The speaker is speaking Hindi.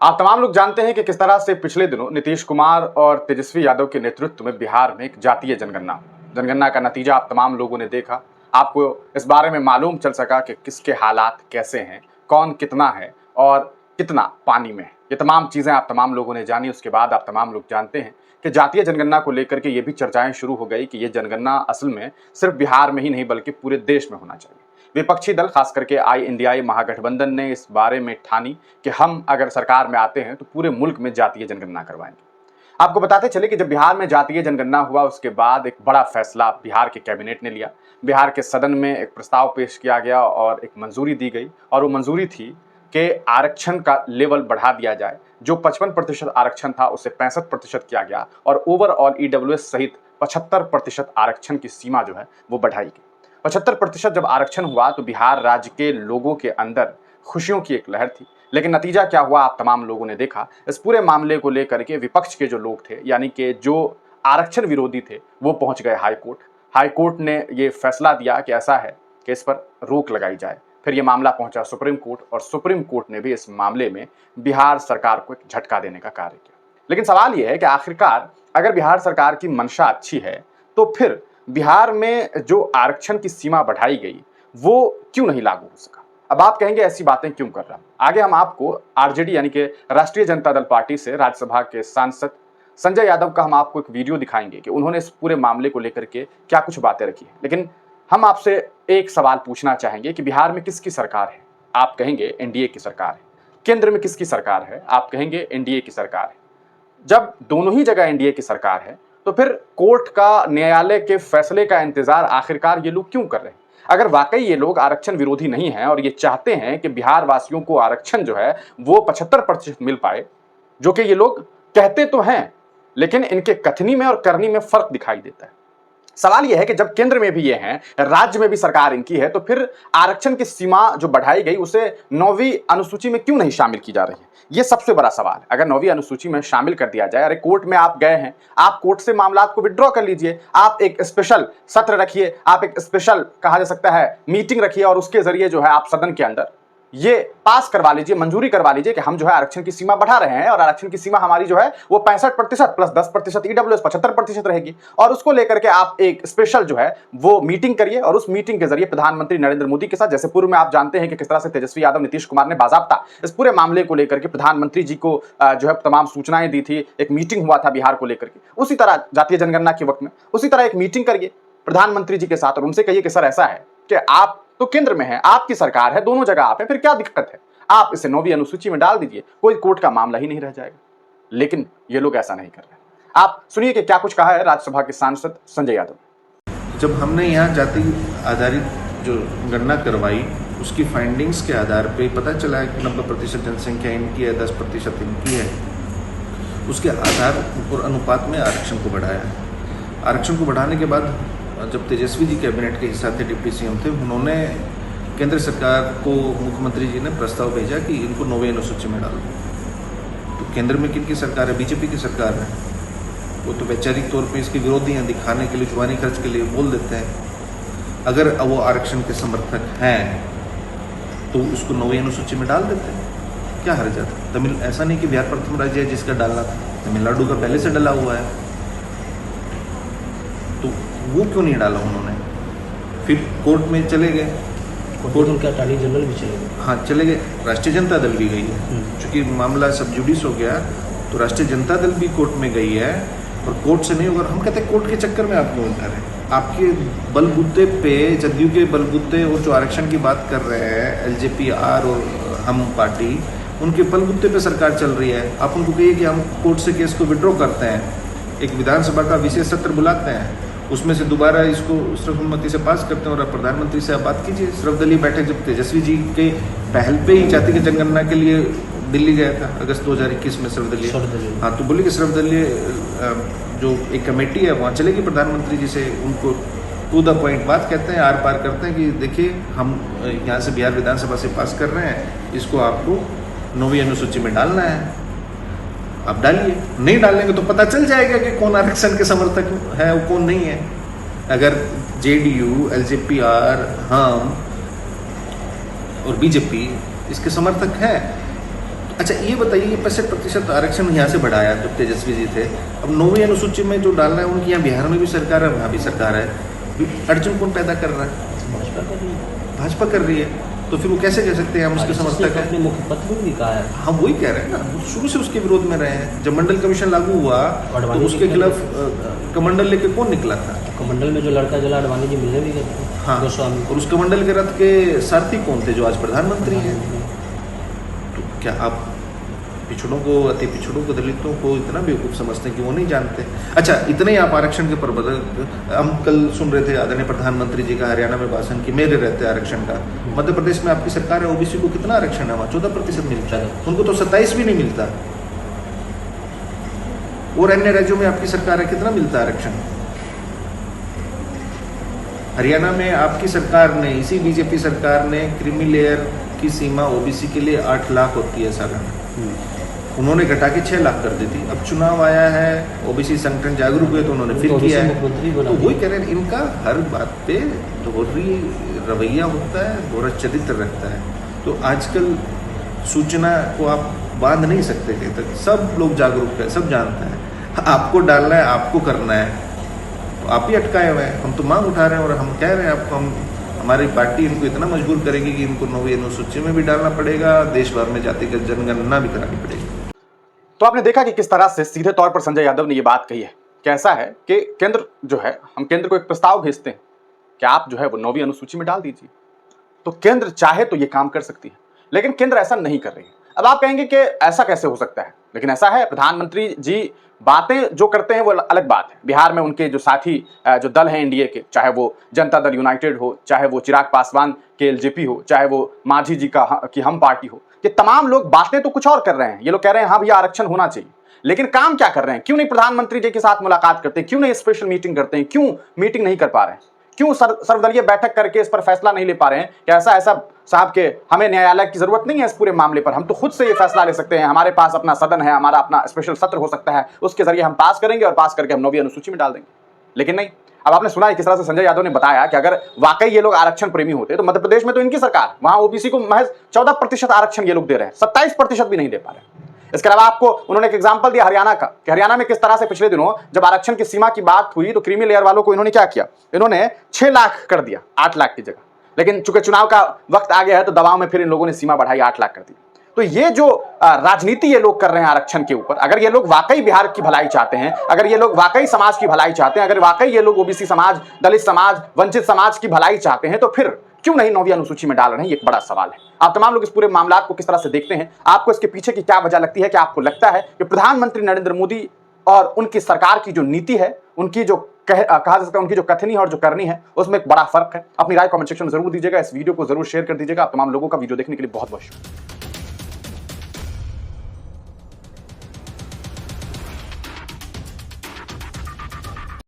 आप तमाम लोग जानते हैं कि किस तरह से पिछले दिनों नीतीश कुमार और तेजस्वी यादव के नेतृत्व में बिहार में एक जातीय जनगणना का नतीजा आप तमाम लोगों ने देखा। आपको इस बारे में मालूम चल सका कि किसके हालात कैसे हैं, कौन कितना है और कितना पानी में है। ये तमाम चीज़ें आप तमाम लोगों ने जानी। उसके बाद आप तमाम लोग जानते हैं कि जातीय जनगणना को लेकर के ये भी चर्चाएं शुरू हो गई कि ये जनगणना असल में सिर्फ बिहार में ही नहीं बल्कि पूरे देश में होना चाहिए। विपक्षी दल खास करके INDI महागठबंधन ने इस बारे में ठानी कि हम अगर सरकार में आते हैं तो पूरे मुल्क में जातीय जनगणना करवाएंगे। आपको बताते चले कि जब बिहार में जातीय जनगणना हुआ उसके बाद एक बड़ा फैसला बिहार के कैबिनेट ने लिया। बिहार के सदन में एक प्रस्ताव पेश किया गया और एक मंजूरी दी गई और वो मंजूरी थी कि आरक्षण का लेवल बढ़ा दिया जाए। जो 55% आरक्षण था उसे 65% किया गया और ओवरऑल EWS सहित 75% आरक्षण की सीमा जो है वो बढ़ाई गई। 75% जब आरक्षण हुआ तो बिहार राज्य के लोगों के अंदर खुशियों की एक लहर थी। लेकिन नतीजा क्या हुआ आप तमाम लोगों ने देखा। इस पूरे मामले को लेकर के विपक्ष के जो लोग थे यानी कि जो आरक्षण विरोधी थे वो पहुंच गए हाईकोर्ट। हाईकोर्ट ने ये फैसला दिया कि ऐसा है कि इस पर रोक लगाई जाए। फिर ये मामला पहुंचा सुप्रीम कोर्ट और सुप्रीम कोर्ट ने भी इस मामले में बिहार सरकार को एक झटका देने का कार्य किया। लेकिन सवाल यह है कि आखिरकार अगर बिहार सरकार की मंशा अच्छी है तो फिर बिहार में जो आरक्षण की सीमा बढ़ाई गई वो क्यों नहीं लागू हो सका। अब आप कहेंगे ऐसी बातें क्यों कर रहा हूं। आगे हम आपको RJD यानी कि राष्ट्रीय जनता दल पार्टी से राज्यसभा के सांसद संजय यादव का हम आपको एक वीडियो दिखाएंगे कि उन्होंने इस पूरे मामले को लेकर के क्या कुछ बातें रखी है। लेकिन हम आपसे एक सवाल पूछना चाहेंगे कि बिहार में किसकी सरकार है। आप कहेंगे NDA की सरकार है। केंद्र में किसकी सरकार है। आप कहेंगे NDA की सरकार है। जब दोनों ही जगह NDA की सरकार है तो फिर कोर्ट का, न्यायालय के फैसले का इंतजार आखिरकार ये लोग क्यों कर रहे हैं। अगर वाकई ये लोग आरक्षण विरोधी नहीं हैं और ये चाहते हैं कि बिहार वासियों को आरक्षण जो है वो 75% मिल पाए, जो कि ये लोग कहते तो हैं लेकिन इनके कथनी में और करनी में फर्क दिखाई देता है। सवाल यह है कि जब केंद्र में भी ये हैं, राज्य में भी सरकार इनकी है, तो फिर आरक्षण की सीमा जो बढ़ाई गई उसे 9वीं अनुसूची में क्यों नहीं शामिल की जा रही है। ये सबसे बड़ा सवाल है। अगर 9वीं अनुसूची में शामिल कर दिया जाए, अरे कोर्ट में आप गए हैं, आप कोर्ट से मामला को विड्रॉ कर लीजिए, आप एक स्पेशल सत्र रखिए, आप एक स्पेशल कहा जा सकता है मीटिंग रखिए और उसके जरिए जो है आप सदन के अंदर ये पास करवा लीजिए, मंजूरी करवा लीजिए कि हम जो है आरक्षण की सीमा बढ़ा रहे हैं और आरक्षण की सीमा हमारी जो है वो 65% प्लस 10% EWS 75% रहेगी। और उसको लेकर के आप एक स्पेशल जो है वो मीटिंग करिए और उस मीटिंग के जरिए प्रधानमंत्री नरेंद्र मोदी के साथ, जैसे पूर्व में आप जानते हैं कि किस तरह से तेजस्वी यादव, नीतीश कुमार ने बाजाबता इस पूरे मामले को लेकर के प्रधानमंत्री जी को जो है तमाम सूचनाएं दी थी, एक मीटिंग हुआ था बिहार को लेकर के। उसी तरह जातीय जनगणना के वक्त में उसी तरह एक मीटिंग करिए प्रधानमंत्री जी के साथ और उनसे कहिए कि सर ऐसा है कि आप तो केंद्र में है, आपकी सरकार है, दोनों जगह आप है, फिर क्या दिक्कत है, आप इसे 9वीं अनुसूची में डाल दीजिए, कोई कोर्ट का मामला ही नहीं रह जाएगा। लेकिन ये लोग ऐसा नहीं कर रहे। आप सुनिए कि क्या कुछ कहा है राज्यसभा के सांसद संजय यादव। जब हमने यहाँ जाति आधारित जो गणना करवाई उसकी फाइंडिंग्स के आधार पे पता चला है कि 90% जनसंख्या इनकी है, 10% इनकी है। उसके आधार और अनुपात में आरक्षण को बढ़ाया। आरक्षण को बढ़ाने के बाद जब तेजस्वी जी कैबिनेट के हिस्सा थे, डिप्टी CM थे, उन्होंने केंद्र सरकार को, मुख्यमंत्री जी ने प्रस्ताव भेजा कि इनको 9वीं अनुसूची में डाल दो। तो केंद्र में किनकी सरकार है? BJP की सरकार है। वो तो वैचारिक तौर पे इसके विरोधी हैं, दिखाने के लिए, जुबानी खर्च के लिए बोल देते हैं। अगर वो आरक्षण के समर्थक हैं तो उसको 9वीं अनुसूची में डाल देते हैं, क्या हर्ज है? तमिल ऐसा नहीं कि बिहार प्रथम राज्य है जिसका डालना था, तमिलनाडु का पहले से डला हुआ है, तो वो क्यों नहीं डाला उन्होंने? फिर कोर्ट में चले गए, कोर्ट उनके अटॉर्नी जनरल भी चले गए। हाँ चले गए, राष्ट्रीय जनता दल भी गई है। चूँकि मामला सब जुडिस हो गया तो राष्ट्रीय जनता दल भी कोर्ट में गई है और कोर्ट से नहीं होगा। हम कहते हैं कोर्ट के चक्कर में आप क्यों उतर रहे हैं? आपके बलबूते पे, जदयू के बलबूते, वो जो आरक्षण की बात कर रहे हैं LJP-R और हम पार्टी, उनके बलबूते पे सरकार चल रही है। आप उनको कहिए कि हम कोर्ट से केस को विड्रॉ करते हैं, एक विधानसभा का विशेष सत्र बुलाते हैं, उसमें से दोबारा इसको सर्वसम्मति से पास करते हैं और प्रधानमंत्री से आप बात कीजिए। सर्वदलीय बैठक जब तेजस्वी जी के पहल पे ही जाति की जनगणना के लिए दिल्ली गया था अगस्त 2021 में सर्वदलीय, हाँ, तो बोले कि सर्वदलीय जो एक कमेटी है वहाँ चलेगी प्रधानमंत्री जी से, उनको टू द पॉइंट बात कहते हैं, आर पार करते हैं कि देखिए हम यहाँ से बिहार विधानसभा से पास कर रहे हैं, इसको आपको 9वीं अनुसूची में डालना है, आप डालिए। नहीं डालेंगे तो पता चल जाएगा कि कौन आरक्षण के समर्थक है और कौन नहीं है। अगर JDU, LJP-R, हम और BJP इसके समर्थक हैं अच्छा ये बताइए, ये 65% आरक्षण यहाँ से बढ़ाया जब तेजस्वी जी थे, अब 9वीं अनुसूची में जो डालना है उनकी यहाँ बिहार में भी सरकार है, वहाँ भी सरकार है, अड़चन कौन पैदा कर रहा है? भाजपा कर रही है। भाजपा कर रही है, तो फिर वो कैसे कह सकते हैं हम उसके समर्थक अपने हैं? मुख्य पत्र में भी कहा है। हम वही कह रहे हैं ना, वो शुरू से उसके विरोध में रहे हैं। जब मंडल कमीशन लागू हुआ तो अडवाणी उसके जी खिलाफ कमंडल लेके कौन निकला था? कमंडल में जो लड़का जला अडवाणी जी मिलने भी गए थे। हाँ, गोस्वामी। और उस कमंडल के रथ के सारथी कौन थे जो आज प्रधानमंत्री हैं? तो क्या आप पिछड़ों को, अति पिछड़ों को, दलितों को इतना बेवकूफ़ समझते हैं कि वो नहीं जानते? अच्छा, इतने ही आप आरक्षण के प्रबंधक, हम कल सुन रहे थे आदरणीय प्रधानमंत्री जी का हरियाणा में भाषण कि मेरे रहते आरक्षण का। मध्य प्रदेश में आपकी सरकार है, ओबीसी को कितना आरक्षण है? वहाँ 14% मिलता है, उनको तो 27 भी नहीं मिलता। और अन्य राज्यों में आपकी सरकार है, कितना मिलता है आरक्षण? हरियाणा में आपकी सरकार ने, इसी बीजेपी सरकार ने क्रीमी लेयर की सीमा ओबीसी के लिए 8 लाख होती है सालाना, उन्होंने घटा के 6 लाख कर दी थी। अब चुनाव आया है, ओबीसी संगठन जागरूक हुए तो उन्होंने फिर किया है। तो वही कह रहे हैं, इनका हर बात पे दोहरी रवैया होता है, दोहरा चरित्र रखता है। तो आजकल सूचना को आप बांध नहीं सकते कहीं तक, सब लोग जागरूक है, सब जानते हैं। आपको डालना है, आपको करना है, तो आप ही अटकाए हुए हैं। हम तो मांग उठा रहे हैं और हम कह रहे हैं आपको, हमारी पार्टी इनको इतना मजबूर करेगी कि इनको 9वीं अनुसूची में भी डालना पड़ेगा, देश भर में जातिगत जनगणना भी करानी पड़ेगी। तो आपने देखा कि किस तरह से सीधे तौर पर संजय यादव ने ये बात कही है। कैसा है कि केंद्र जो है, हम केंद्र को एक प्रस्ताव भेजते हैं कि आप जो है वो 9वीं अनुसूची में डाल दीजिए, तो केंद्र चाहे तो ये काम कर सकती है, लेकिन केंद्र ऐसा नहीं कर रही है। अब आप कहेंगे कि ऐसा कैसे हो सकता है, लेकिन ऐसा है। प्रधानमंत्री जी बातें जो करते हैं वो अलग बात है। बिहार में उनके जो साथी जो दल हैं एनडीए के, चाहे वो जनता दल यूनाइटेड हो, चाहे वो चिराग पासवान के एलजेपी हो, चाहे वो मांझी जी की हम पार्टी हो, ये तमाम लोग बातें तो कुछ और कर रहे हैं। ये लोग कह रहे हैं हाँ भैया आरक्षण होना चाहिए, लेकिन काम क्या कर रहे हैं? क्यों नहीं प्रधानमंत्री जी के साथ मुलाकात करते हैं? क्यों नहीं स्पेशल मीटिंग करते हैं? क्यों मीटिंग नहीं कर पा रहे हैं? क्यों सर्वदलीय बैठक करके इस पर फैसला नहीं ले पा रहे हैं कि ऐसा साहब के हमें न्यायालय की जरूरत नहीं है इस पूरे मामले पर, हम तो खुद से ये फैसला ले सकते हैं, हमारे पास अपना सदन है, हमारा अपना स्पेशल सत्र हो सकता है, उसके जरिए हम पास करेंगे और पास करके हम 9वीं अनुसूची में डाल देंगे। लेकिन नहीं। अब आपने सुना है किस तरह से संजय यादव ने बताया कि अगर वाकई ये लोग आरक्षण प्रेमी होते तो मध्य प्रदेश में तो इनकी सरकार, वहां ओबीसी को महज 14% आरक्षण ये लोग दे रहे हैं, 27% भी नहीं दे पा रहे। इसके अलावा आपको उन्होंने एक एग्जांपल दिया हरियाणा का, कि हरियाणा में किस तरह से पिछले दिनों जब आरक्षण की सीमा की बात हुई तो क्रीमी लेयर वालों को इन्होंने क्या किया, इन्होंने 6 लाख कर दिया 8 लाख की जगह। लेकिन चूंकि चुनाव का वक्त आ गया है तो दबाव में फिर इन लोगों ने सीमा बढ़ाई 8 लाख कर दी। तो ये जो राजनीति ये लोग कर रहे हैं आरक्षण के ऊपर, अगर ये लोग वाकई बिहार की भलाई चाहते हैं, अगर ये लोग वाकई समाज की भलाई चाहते हैं, अगर वाकई ये लोग ओबीसी समाज, दलित समाज, वंचित समाज की भलाई चाहते हैं, तो फिर क्यों नहीं 9वीं अनुसूची में डाल रहे हैं? ये एक बड़ा सवाल है। आप तमाम लोग इस पूरे मामला को किस तरह से देखते हैं? आपको इसके पीछे की क्या वजह लगती है कि आपको लगता है कि प्रधानमंत्री नरेंद्र मोदी और उनकी सरकार की जो नीति है, उनकी जो कहा जा सकता है उनकी जो कथनी है और जो करनी है, उसमें एक बड़ा फर्क है? अपनी राय कमेंट सेक्शन में जरूर दीजिएगा, इस वीडियो को जरूर शेयर कर दीजिएगा। आप तमाम लोगों का वीडियो देखने के लिए बहुत बहुत शुक्रिया।